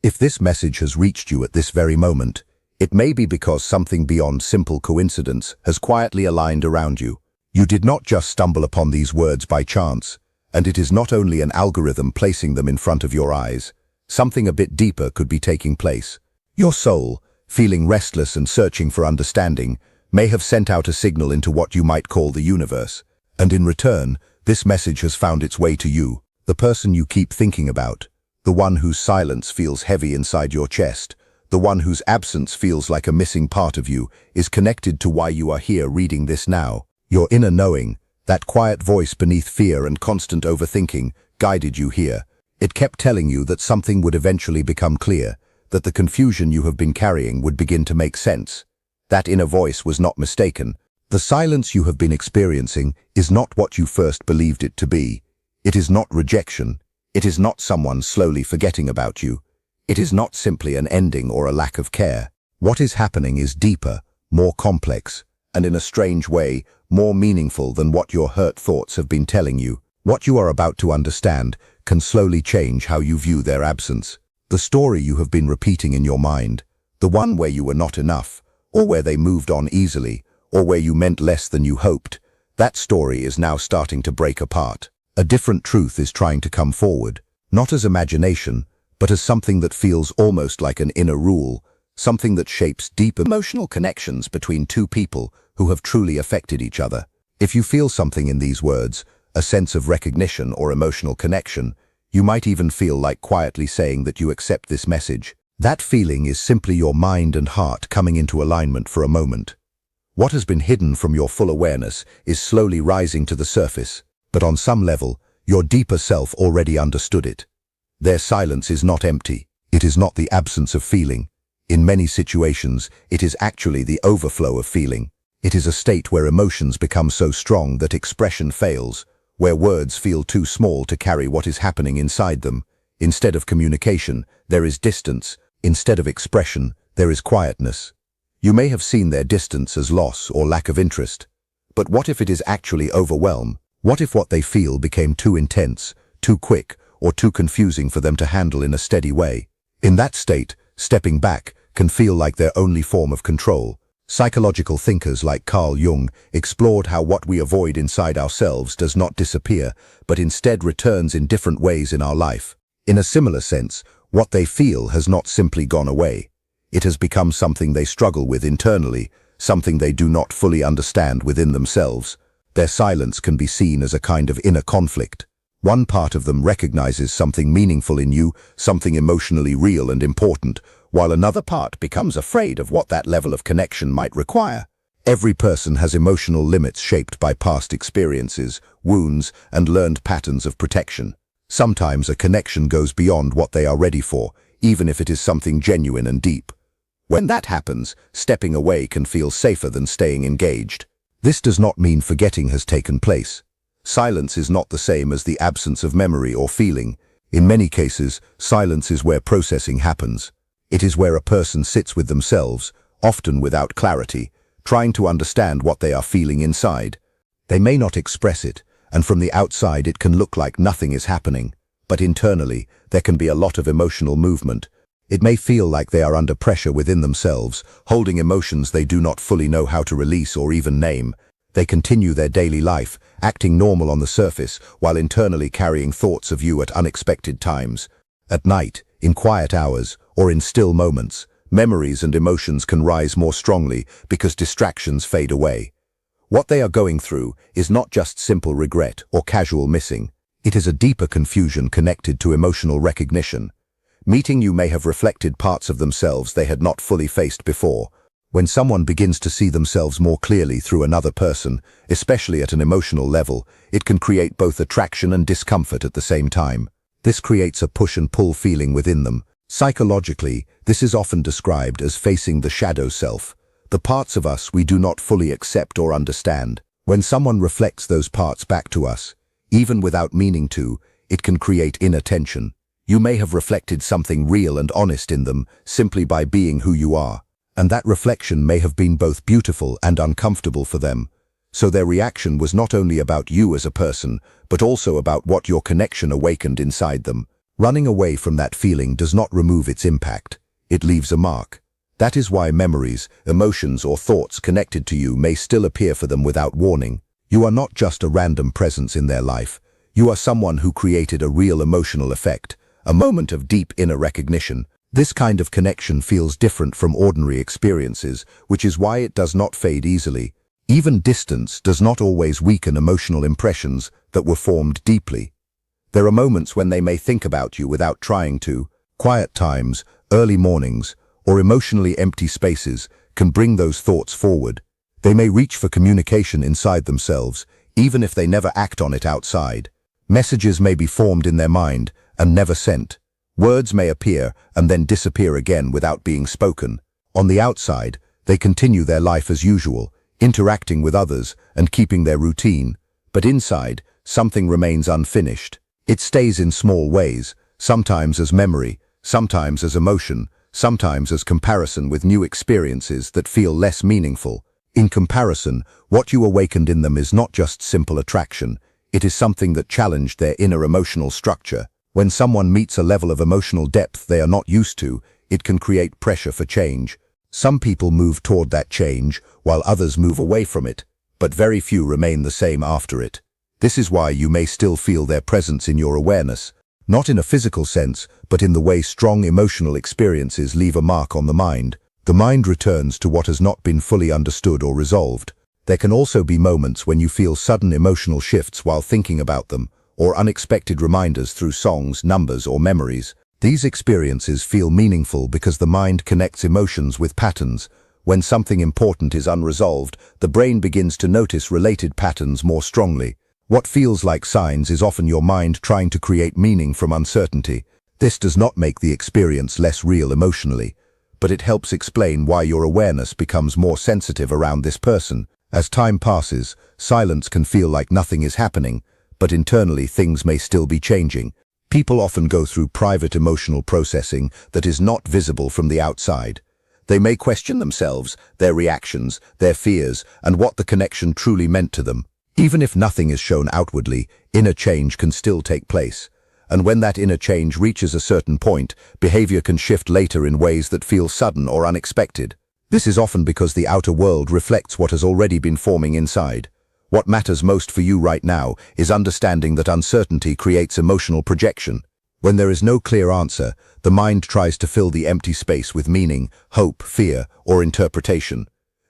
If this message has reached you at this very moment, it may be because something beyond simple coincidence has quietly aligned around you. You did not just stumble upon these words by chance, and it is not only an algorithm placing them in front of your eyes. Something a bit deeper could be taking place. Your soul, feeling restless and searching for understanding, may have sent out a signal into what you might call the universe. And in return, this message has found its way to you, the person you keep thinking about, the one whose silence feels heavy inside your chest, the one whose absence feels like a missing part of you, is connected to why you are here reading this now. Your inner knowing, that quiet voice beneath fear and constant overthinking, guided you here. It kept telling you that something would eventually become clear, that the confusion you have been carrying would begin to make sense. That inner voice was not mistaken. The silence you have been experiencing is not what you first believed it to be. It is not rejection. It is not someone slowly forgetting about you. It is not simply an ending or a lack of care. What is happening is deeper, more complex, and in a strange way, more meaningful than what your hurt thoughts have been telling you. What you are about to understand can slowly change how you view their absence. The story you have been repeating in your mind, the one where you were not enough, or where they moved on easily, or where you meant less than you hoped, that story is now starting to break apart. A different truth is trying to come forward, not as imagination, but as something that feels almost like an inner rule, something that shapes deep emotional connections between two people who have truly affected each other. If you feel something in these words, a sense of recognition or emotional connection, you might even feel like quietly saying that you accept this message. That feeling is simply your mind and heart coming into alignment for a moment. What has been hidden from your full awareness is slowly rising to the surface, but on some level, your deeper self already understood it. Their silence is not empty. It is not the absence of feeling. In many situations, it is actually the overflow of feeling. It is a state where emotions become so strong that expression fails, where words feel too small to carry what is happening inside them. Instead of communication, there is distance. Instead of expression, there is quietness. You may have seen their distance as loss or lack of interest. But what if it is actually overwhelm? What if what they feel became too intense, too quick, or too confusing for them to handle in a steady way? In that state, stepping back can feel like their only form of control. Psychological thinkers like Carl Jung explored how what we avoid inside ourselves does not disappear, but instead returns in different ways in our life. In a similar sense, what they feel has not simply gone away. It has become something they struggle with internally, something they do not fully understand within themselves. Their silence can be seen as a kind of inner conflict. One part of them recognizes something meaningful in you, something emotionally real and important, while another part becomes afraid of what that level of connection might require. Every person has emotional limits shaped by past experiences, wounds, and learned patterns of protection. Sometimes a connection goes beyond what they are ready for, even if it is something genuine and deep. When that happens, stepping away can feel safer than staying engaged. This does not mean forgetting has taken place. Silence is not the same as the absence of memory or feeling. In many cases, silence is where processing happens. It is where a person sits with themselves, often without clarity, trying to understand what they are feeling inside. They may not express it, and from the outside it can look like nothing is happening. But internally, there can be a lot of emotional movement. It may feel like they are under pressure within themselves, holding emotions they do not fully know how to release or even name. They continue their daily life, acting normal on the surface, while internally carrying thoughts of you at unexpected times. At night, in quiet hours, or in still moments, memories and emotions can rise more strongly because distractions fade away. What they are going through is not just simple regret or casual missing. It is a deeper confusion connected to emotional recognition. Meeting you may have reflected parts of themselves they had not fully faced before. When someone begins to see themselves more clearly through another person, especially at an emotional level, it can create both attraction and discomfort at the same time. This creates a push and pull feeling within them. Psychologically, this is often described as facing the shadow self, the parts of us we do not fully accept or understand. When someone reflects those parts back to us, even without meaning to, it can create inner tension. You may have reflected something real and honest in them simply by being who you are, and that reflection may have been both beautiful and uncomfortable for them. So their reaction was not only about you as a person, but also about what your connection awakened inside them. Running away from that feeling does not remove its impact. It leaves a mark. That is why memories, emotions, or thoughts connected to you may still appear for them without warning. You are not just a random presence in their life. You are someone who created a real emotional effect, a moment of deep inner recognition. This kind of connection feels different from ordinary experiences, which is why it does not fade easily. Even distance does not always weaken emotional impressions that were formed deeply. There are moments when they may think about you without trying to. Quiet times, early mornings, or emotionally empty spaces can bring those thoughts forward. They may reach for communication inside themselves, even if they never act on it outside. Messages may be formed in their mind and never sent. Words may appear and then disappear again without being spoken. On the outside, they continue their life as usual, interacting with others and keeping their routine. But inside, something remains unfinished. It stays in small ways, sometimes as memory, sometimes as emotion, sometimes as comparison with new experiences that feel less meaningful. In comparison, what you awakened in them is not just simple attraction. It is something that challenged their inner emotional structure. When someone meets a level of emotional depth they are not used to, it can create pressure for change. Some people move toward that change, while others move away from it, but very few remain the same after it. This is why you may still feel their presence in your awareness, not in a physical sense, but in the way strong emotional experiences leave a mark on the mind. The mind returns to what has not been fully understood or resolved. There can also be moments when you feel sudden emotional shifts while thinking about them, or unexpected reminders through songs, numbers, or memories. These experiences feel meaningful because the mind connects emotions with patterns. When something important is unresolved, the brain begins to notice related patterns more strongly. What feels like signs is often your mind trying to create meaning from uncertainty. This does not make the experience less real emotionally, but it helps explain why your awareness becomes more sensitive around this person. As time passes, silence can feel like nothing is happening, but internally things may still be changing. People often go through private emotional processing that is not visible from the outside. They may question themselves, their reactions, their fears, and what the connection truly meant to them. Even if nothing is shown outwardly, inner change can still take place. And when that inner change reaches a certain point, behavior can shift later in ways that feel sudden or unexpected. This is often because the outer world reflects what has already been forming inside. What matters most for you right now is understanding that uncertainty creates emotional projection. When there is no clear answer, the mind tries to fill the empty space with meaning, hope, fear, or interpretation.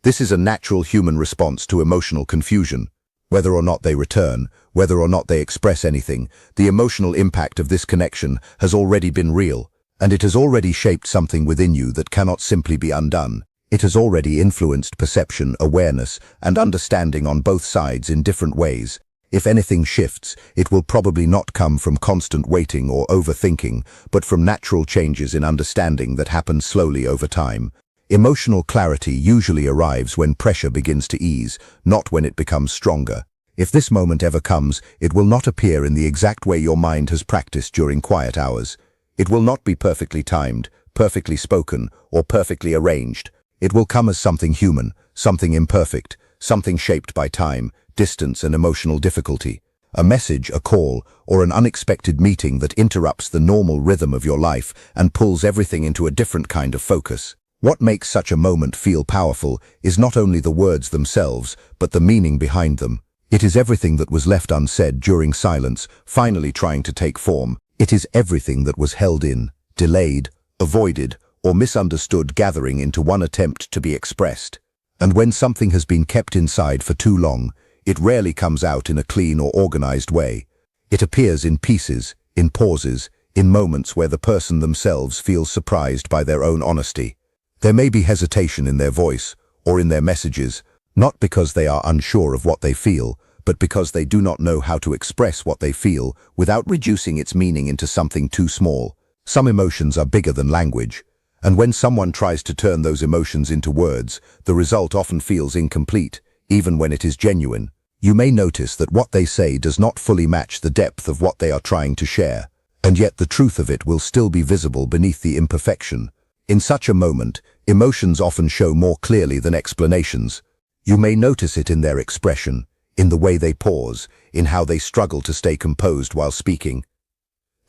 This is a natural human response to emotional confusion. Whether or not they return, whether or not they express anything, the emotional impact of this connection has already been real, and it has already shaped something within you that cannot simply be undone. It has already influenced perception, awareness, and understanding on both sides in different ways. If anything shifts, it will probably not come from constant waiting or overthinking, but from natural changes in understanding that happen slowly over time. Emotional clarity usually arrives when pressure begins to ease, not when it becomes stronger. If this moment ever comes, it will not appear in the exact way your mind has practiced during quiet hours. It will not be perfectly timed, perfectly spoken, or perfectly arranged. It will come as something human, something imperfect, something shaped by time, distance, and emotional difficulty. A message, a call, or an unexpected meeting that interrupts the normal rhythm of your life and pulls everything into a different kind of focus. What makes such a moment feel powerful is not only the words themselves, but the meaning behind them. It is everything that was left unsaid during silence, finally trying to take form. It is everything that was held in, delayed, avoided, or misunderstood gathering into one attempt to be expressed. And when something has been kept inside for too long, it rarely comes out in a clean or organized way. It appears in pieces, in pauses, in moments where the person themselves feels surprised by their own honesty. There may be hesitation in their voice or in their messages, not because they are unsure of what they feel, but because they do not know how to express what they feel without reducing its meaning into something too small. Some emotions are bigger than language, and when someone tries to turn those emotions into words, the result often feels incomplete, even when it is genuine. You may notice that what they say does not fully match the depth of what they are trying to share, and yet the truth of it will still be visible beneath the imperfection. In such a moment, emotions often show more clearly than explanations. You may notice it in their expression, in the way they pause, in how they struggle to stay composed while speaking.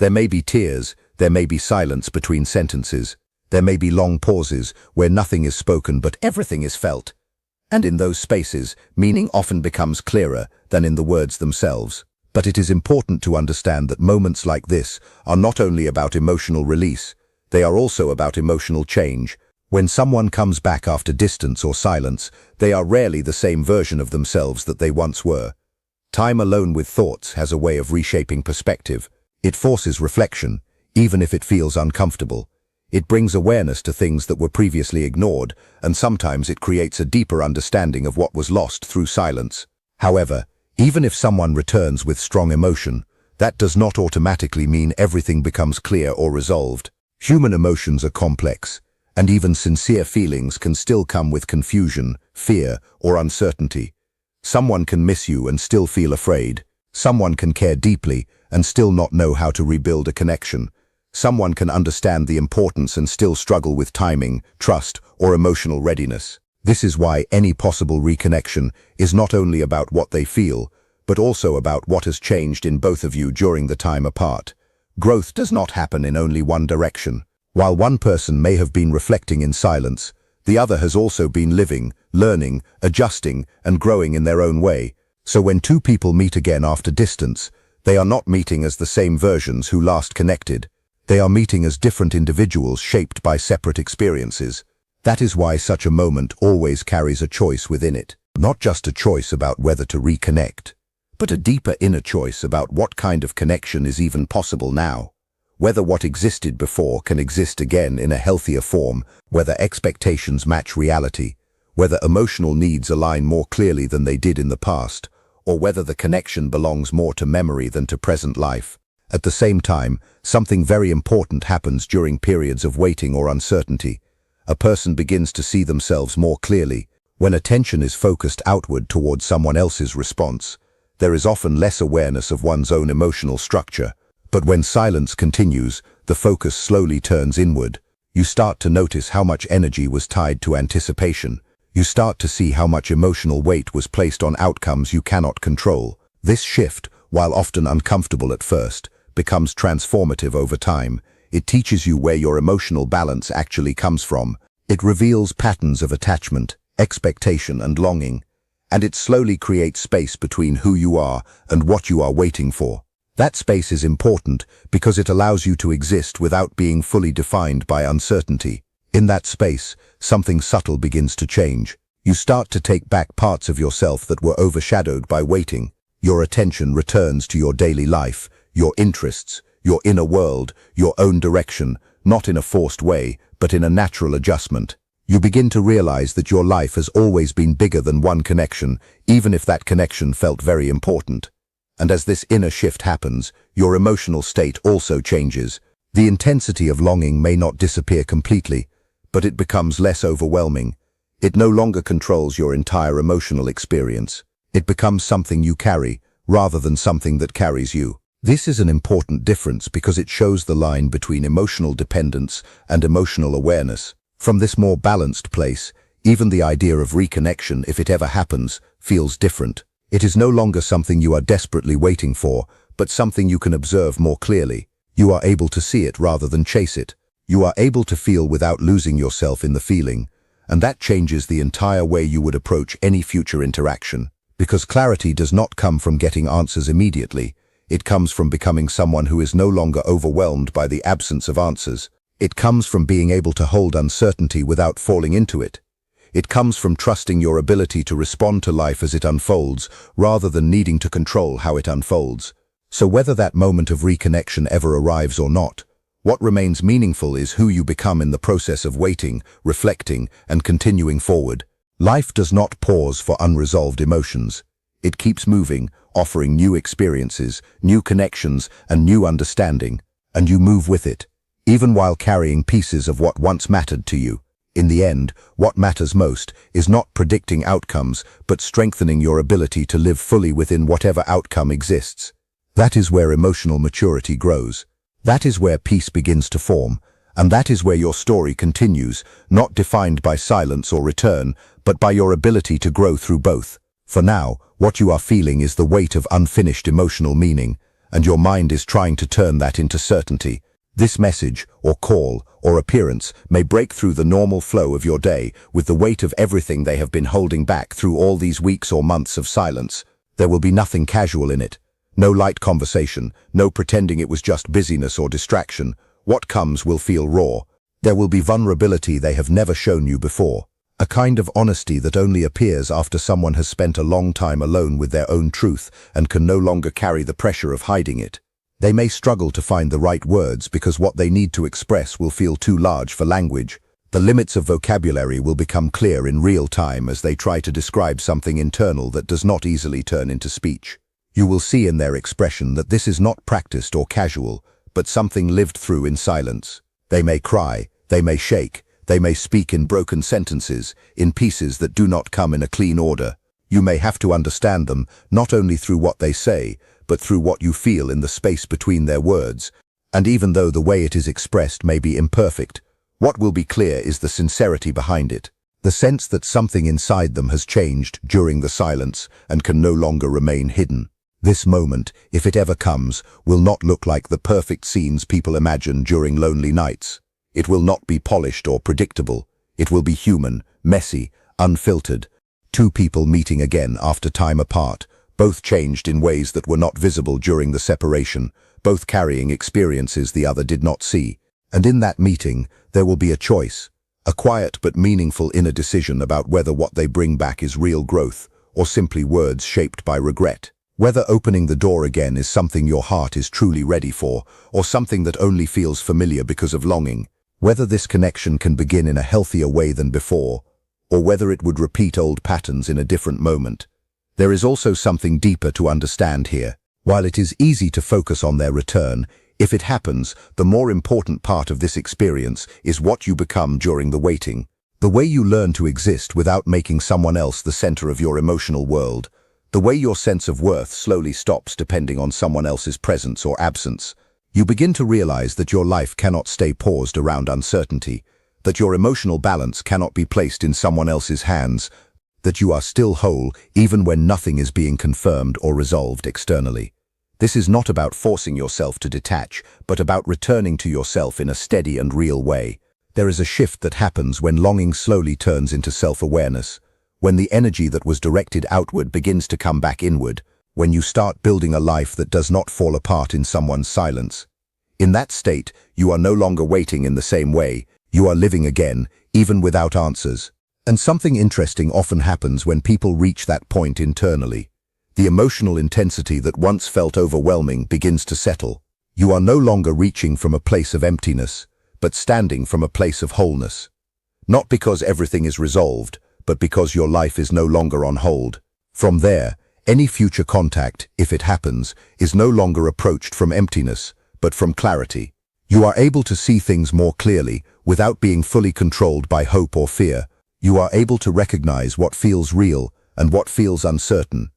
There may be tears, there may be silence between sentences, there may be long pauses where nothing is spoken but everything is felt. And in those spaces, meaning often becomes clearer than in the words themselves. But it is important to understand that moments like this are not only about emotional release, they are also about emotional change. When someone comes back after distance or silence, they are rarely the same version of themselves that they once were. Time alone with thoughts has a way of reshaping perspective. It forces reflection, even if it feels uncomfortable. It brings awareness to things that were previously ignored, and sometimes it creates a deeper understanding of what was lost through silence. However, even if someone returns with strong emotion, that does not automatically mean everything becomes clear or resolved. Human emotions are complex, and even sincere feelings can still come with confusion, fear, or uncertainty. Someone can miss you and still feel afraid. Someone can care deeply and still not know how to rebuild a connection. Someone can understand the importance and still struggle with timing, trust, or emotional readiness. This is why any possible reconnection is not only about what they feel, but also about what has changed in both of you during the time apart. Growth does not happen in only one direction. While one person may have been reflecting in silence, the other has also been living, learning, adjusting, and growing in their own way. So when two people meet again after distance, they are not meeting as the same versions who last connected. They are meeting as different individuals shaped by separate experiences. That is why such a moment always carries a choice within it. Not just a choice about whether to reconnect, but a deeper inner choice about what kind of connection is even possible now. Whether what existed before can exist again in a healthier form, whether expectations match reality, whether emotional needs align more clearly than they did in the past, or whether the connection belongs more to memory than to present life. At the same time, something very important happens during periods of waiting or uncertainty. A person begins to see themselves more clearly. When attention is focused outward towards someone else's response, there is often less awareness of one's own emotional structure. But when silence continues, the focus slowly turns inward. You start to notice how much energy was tied to anticipation. You start to see how much emotional weight was placed on outcomes you cannot control. This shift, while often uncomfortable at first, becomes transformative over time. It teaches you where your emotional balance actually comes from. It reveals patterns of attachment, expectation, and longing. And it slowly creates space between who you are and what you are waiting for. That space is important because it allows you to exist without being fully defined by uncertainty. In that space, something subtle begins to change. You start to take back parts of yourself that were overshadowed by waiting. Your attention returns to your daily life, your interests, your inner world, your own direction, not in a forced way, but in a natural adjustment. You begin to realize that your life has always been bigger than one connection, even if that connection felt very important. And as this inner shift happens, your emotional state also changes. The intensity of longing may not disappear completely, but it becomes less overwhelming. It no longer controls your entire emotional experience. It becomes something you carry, rather than something that carries you. This is an important difference because it shows the line between emotional dependence and emotional awareness. From this more balanced place, even the idea of reconnection, if it ever happens, feels different. It is no longer something you are desperately waiting for, but something you can observe more clearly. You are able to see it rather than chase it. You are able to feel without losing yourself in the feeling, and that changes the entire way you would approach any future interaction. Because clarity does not come from getting answers immediately. It comes from becoming someone who is no longer overwhelmed by the absence of answers. It comes from being able to hold uncertainty without falling into it. It comes from trusting your ability to respond to life as it unfolds, rather than needing to control how it unfolds. So whether that moment of reconnection ever arrives or not, what remains meaningful is who you become in the process of waiting, reflecting, and continuing forward. Life does not pause for unresolved emotions. It keeps moving, offering new experiences, new connections, and new understanding, and you move with it, even while carrying pieces of what once mattered to you. In the end, what matters most is not predicting outcomes, but strengthening your ability to live fully within whatever outcome exists. That is where emotional maturity grows. That is where peace begins to form, and that is where your story continues, not defined by silence or return, but by your ability to grow through both. For now, what you are feeling is the weight of unfinished emotional meaning, and your mind is trying to turn that into certainty. This message, or call, or appearance may break through the normal flow of your day with the weight of everything they have been holding back through all these weeks or months of silence. There will be nothing casual in it. No light conversation, no pretending it was just busyness or distraction. What comes will feel raw. There will be vulnerability they have never shown you before. A kind of honesty that only appears after someone has spent a long time alone with their own truth and can no longer carry the pressure of hiding it. They may struggle to find the right words because what they need to express will feel too large for language. The limits of vocabulary will become clear in real time as they try to describe something internal that does not easily turn into speech. You will see in their expression that this is not practiced or casual, but something lived through in silence. They may cry, they may shake, they may speak in broken sentences, in pieces that do not come in a clean order. You may have to understand them, not only through what they say, but through what you feel in the space between their words. And even though the way it is expressed may be imperfect, what will be clear is the sincerity behind it. The sense that something inside them has changed during the silence and can no longer remain hidden. This moment, if it ever comes, will not look like the perfect scenes people imagine during lonely nights. It will not be polished or predictable. It will be human, messy, unfiltered. Two people meeting again after time apart, both changed in ways that were not visible during the separation, both carrying experiences the other did not see. And in that meeting, there will be a choice, a quiet but meaningful inner decision about whether what they bring back is real growth or simply words shaped by regret. Whether opening the door again is something your heart is truly ready for, or something that only feels familiar because of longing. Whether this connection can begin in a healthier way than before, or whether it would repeat old patterns in a different moment. There is also something deeper to understand here. While it is easy to focus on their return, if it happens, the more important part of this experience is what you become during the waiting. The way you learn to exist without making someone else the center of your emotional world. The way your sense of worth slowly stops depending on someone else's presence or absence. You begin to realize that your life cannot stay paused around uncertainty, that your emotional balance cannot be placed in someone else's hands, that you are still whole even when nothing is being confirmed or resolved externally. This is not about forcing yourself to detach, but about returning to yourself in a steady and real way. There is a shift that happens when longing slowly turns into self-awareness, when the energy that was directed outward begins to come back inward, when you start building a life that does not fall apart in someone's silence. In that state, you are no longer waiting in the same way, you are living again, even without answers. And something interesting often happens when people reach that point internally. The emotional intensity that once felt overwhelming begins to settle. You are no longer reaching from a place of emptiness, but standing from a place of wholeness. Not because everything is resolved, but because your life is no longer on hold. From there, any future contact, if it happens, is no longer approached from emptiness, but from clarity. You are able to see things more clearly, without being fully controlled by hope or fear. You are able to recognize what feels real and what feels uncertain.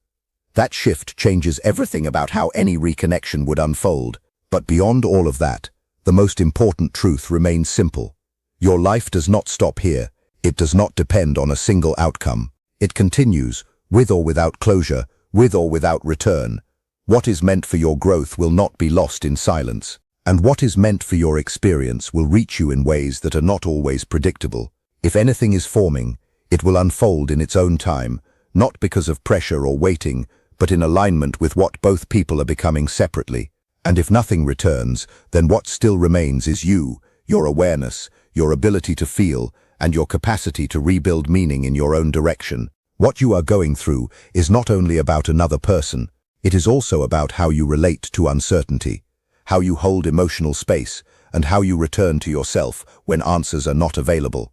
That shift changes everything about how any reconnection would unfold. But beyond all of that, the most important truth remains simple. Your life does not stop here. It does not depend on a single outcome. It continues, with or without closure, with or without return. What is meant for your growth will not be lost in silence. And what is meant for your experience will reach you in ways that are not always predictable. If anything is forming, it will unfold in its own time, not because of pressure or waiting, but in alignment with what both people are becoming separately. And if nothing returns, then what still remains is you, your awareness, your ability to feel, and your capacity to rebuild meaning in your own direction. What you are going through is not only about another person, it is also about how you relate to uncertainty, how you hold emotional space, and how you return to yourself when answers are not available.